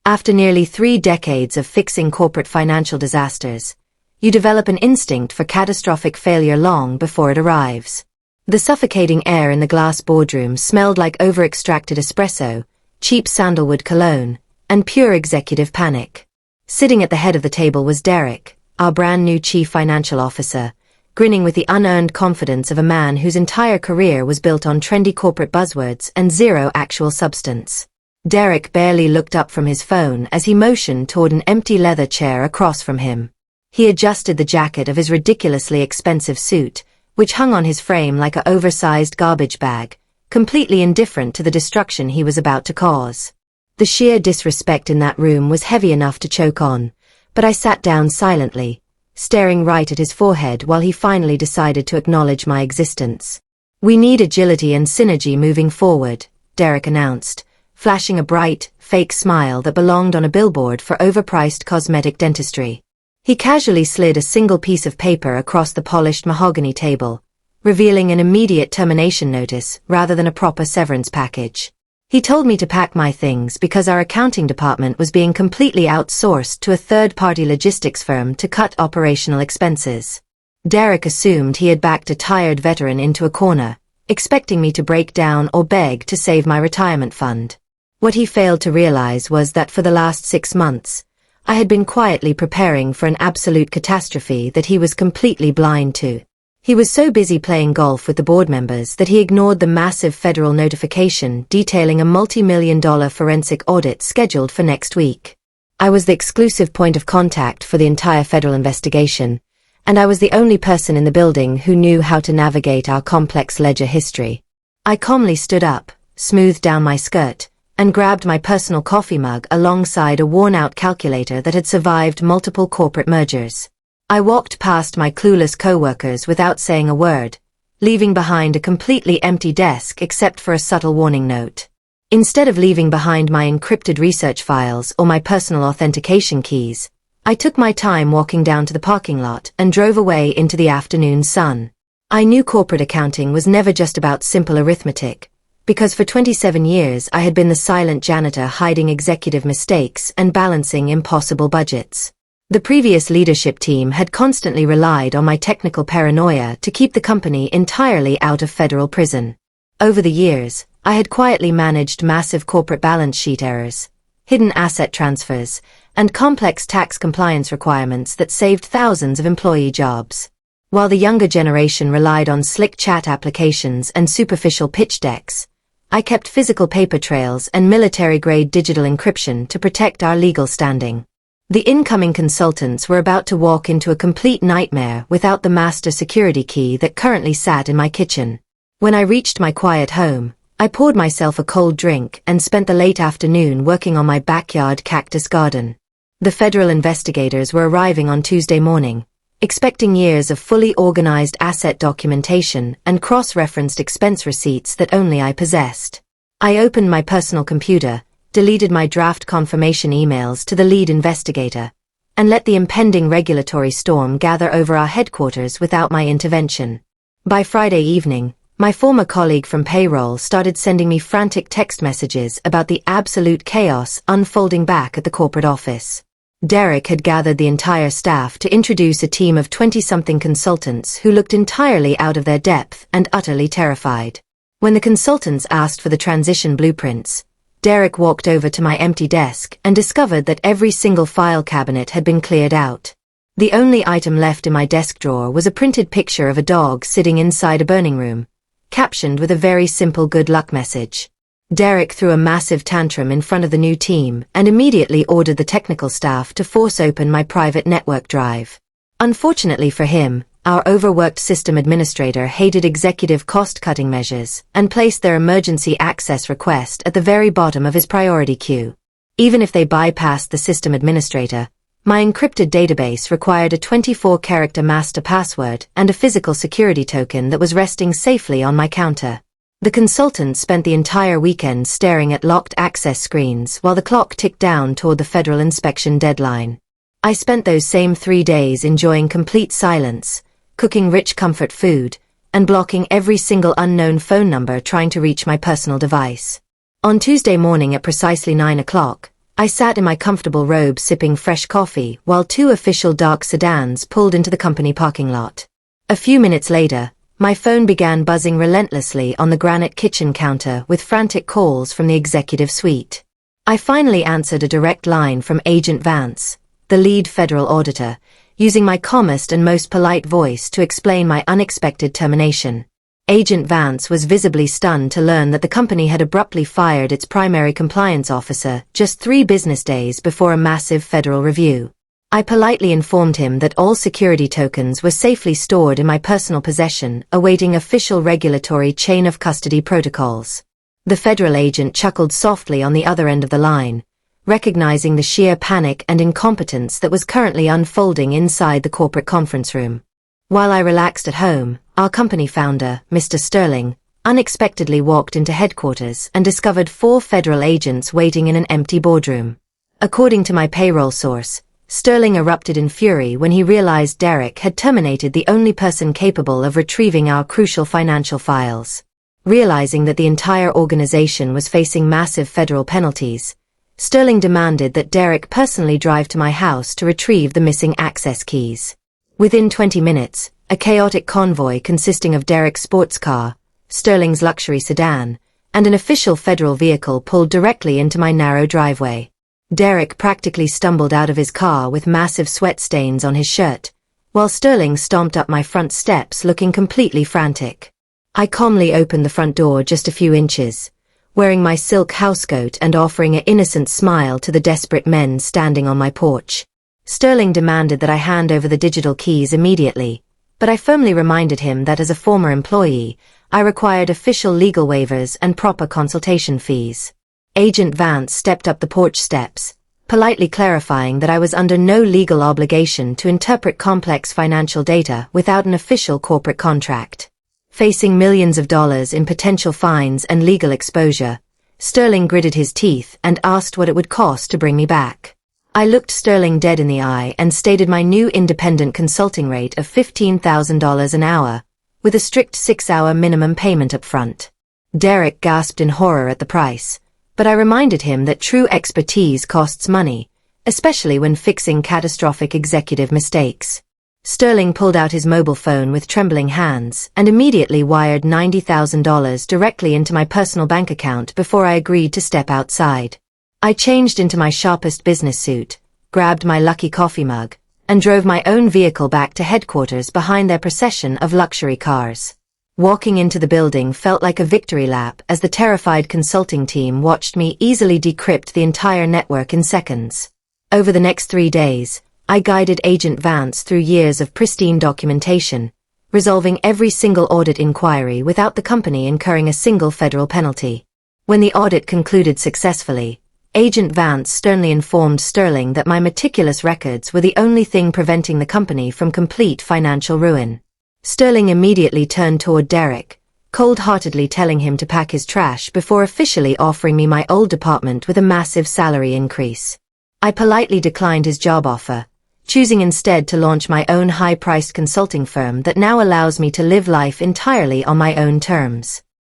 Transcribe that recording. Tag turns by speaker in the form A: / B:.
A: After nearly 3 decades of fixing corporate financial disasters, you develop an instinct for catastrophic failure long before it arrives. The suffocating air in the glass boardroom smelled like over-extracted espresso, cheap sandalwood cologne, and pure executive panic. Sitting at the head of the table was Derek, our brand new chief financial officer, grinning with the unearned confidence of a man whose entire career was built on trendy corporate buzzwords and zero actual substance. Derek barely looked up from his phone as he motioned toward an empty leather chair across from him. He adjusted the jacket of his ridiculously expensive suit, which hung on his frame like an oversized garbage bag, completely indifferent to the destruction he was about to cause. The sheer disrespect in that room was heavy enough to choke on, but I sat down silently, staring right at his forehead while he finally decided to acknowledge my existence. "We need agility and synergy moving forward," Derek announced, flashing a bright, fake smile that belonged on a billboard for overpriced cosmetic dentistry. He casually slid a single piece of paper across the polished mahogany table, revealing an immediate termination notice rather than a proper severance package. He told me to pack my things because our accounting department was being completely outsourced to a third-party logistics firm to cut operational expenses. Derek assumed he had backed a tired veteran into a corner, expecting me to break down or beg to save my retirement fund. What he failed to realize was that for the last 6 months, I had been quietly preparing for an absolute catastrophe that he was completely blind to. He was so busy playing golf with the board members that he ignored the massive federal notification detailing a multi-million-dollar forensic audit scheduled for next week. I was the exclusive point of contact for the entire federal investigation, and I was the only person in the building who knew how to navigate our complex ledger history. I calmly stood up, smoothed down my skirt, and grabbed my personal coffee mug alongside a worn-out calculator that had survived multiple corporate mergers. I walked past my clueless co-workers without saying a word, leaving behind a completely empty desk except for a subtle warning note. Instead of leaving behind my encrypted research files or my personal authentication keys, I took my time walking down to the parking lot and drove away into the afternoon sun. I knew corporate accounting was never just about simple arithmetic, because for 27 years I had been the silent janitor hiding executive mistakes and balancing impossible budgets. The previous leadership team had constantly relied on my technical paranoia to keep the company entirely out of federal prison. Over the years, I had quietly managed massive corporate balance sheet errors, hidden asset transfers, and complex tax compliance requirements that saved thousands of employee jobs. While the younger generation relied on slick chat applications and superficial pitch decks, I kept physical paper trails and military-grade digital encryption to protect our legal standing. The incoming consultants were about to walk into a complete nightmare without the master security key that currently sat in my kitchen. When I reached my quiet home, I poured myself a cold drink and spent the late afternoon working on my backyard cactus garden. The federal investigators were arriving on Tuesday morning, expecting years of fully organized asset documentation and cross-referenced expense receipts that only I possessed. I opened my personal computer, deleted my draft confirmation emails to the lead investigator, and let the impending regulatory storm gather over our headquarters without my intervention. By Friday evening, my former colleague from payroll started sending me frantic text messages about the absolute chaos unfolding back at the corporate office. Derek had gathered the entire staff to introduce a team of 20-something consultants who looked entirely out of their depth and utterly terrified. When the consultants asked for the transition blueprints, Derek walked over to my empty desk and discovered that every single file cabinet had been cleared out. The only item left in my desk drawer was a printed picture of a dog sitting inside a burning room, captioned with a very simple good luck message. Derek threw a massive tantrum in front of the new team and immediately ordered the technical staff to force open my private network drive. Unfortunately for him, our overworked system administrator hated executive cost-cutting measures and placed their emergency access request at the very bottom of his priority queue. Even if they bypassed the system administrator, my encrypted database required a 24-character master password and a physical security token that was resting safely on my counter. The consultant spent the entire weekend staring at locked access screens while the clock ticked down toward the federal inspection deadline. I spent those same 3 days enjoying complete silence, cooking rich comfort food, and blocking every single unknown phone number trying to reach my personal device. On Tuesday morning at precisely 9 o'clock, I sat in my comfortable robe sipping fresh coffee while two official dark sedans pulled into the company parking lot. A few minutes later, my phone began buzzing relentlessly on the granite kitchen counter with frantic calls from the executive suite. I finally answered a direct line from Agent Vance, the lead federal auditor, using my calmest and most polite voice to explain my unexpected termination. Agent Vance was visibly stunned to learn that the company had abruptly fired its primary compliance officer just 3 business days before a massive federal review. I politely informed him that all security tokens were safely stored in my personal possession, awaiting official regulatory chain of custody protocols. The federal agent chuckled softly on the other end of the line, recognizing the sheer panic and incompetence that was currently unfolding inside the corporate conference room. While I relaxed at home, our company founder, Mr. Sterling, unexpectedly walked into headquarters and discovered 4 federal agents waiting in an empty boardroom. According to my payroll source, Sterling erupted in fury when he realized Derek had terminated the only person capable of retrieving our crucial financial files. Realizing that the entire organization was facing massive federal penalties, Sterling demanded that Derek personally drive to my house to retrieve the missing access keys. Within 20 minutes, a chaotic convoy consisting of Derek's sports car, Sterling's luxury sedan, and an official federal vehicle pulled directly into my narrow driveway. Derek practically stumbled out of his car with massive sweat stains on his shirt, while Sterling stomped up my front steps looking completely frantic. I calmly opened the front door just a few inches, wearing my silk housecoat and offering an innocent smile to the desperate men standing on my porch. Sterling demanded that I hand over the digital keys immediately, but I firmly reminded him that as a former employee, I required official legal waivers and proper consultation fees. Agent Vance stepped up the porch steps, politely clarifying that I was under no legal obligation to interpret complex financial data without an official corporate contract. Facing millions of dollars in potential fines and legal exposure, Sterling gritted his teeth and asked what it would cost to bring me back. I looked Sterling dead in the eye and stated my new independent consulting rate of $15,000 an hour, with a strict 6-hour minimum payment up front. Derek gasped in horror at the price, but I reminded him that true expertise costs money, especially when fixing catastrophic executive mistakes. Sterling pulled out his mobile phone with trembling hands and immediately wired $90,000 directly into my personal bank account before I agreed to step outside. I changed into my sharpest business suit, grabbed my lucky coffee mug, and drove my own vehicle back to headquarters behind their procession of luxury cars. Walking into the building felt like a victory lap as the terrified consulting team watched me easily decrypt the entire network in seconds. Over the next 3 days, I guided Agent Vance through years of pristine documentation, resolving every single audit inquiry without the company incurring a single federal penalty. When the audit concluded successfully, Agent Vance sternly informed Sterling that my meticulous records were the only thing preventing the company from complete financial ruin. Sterling immediately turned toward Derek, cold-heartedly telling him to pack his trash before officially offering me my old department with a massive salary increase. I politely declined his job offer, choosing instead to launch my own high-priced consulting firm that now allows me to live life entirely on my own terms.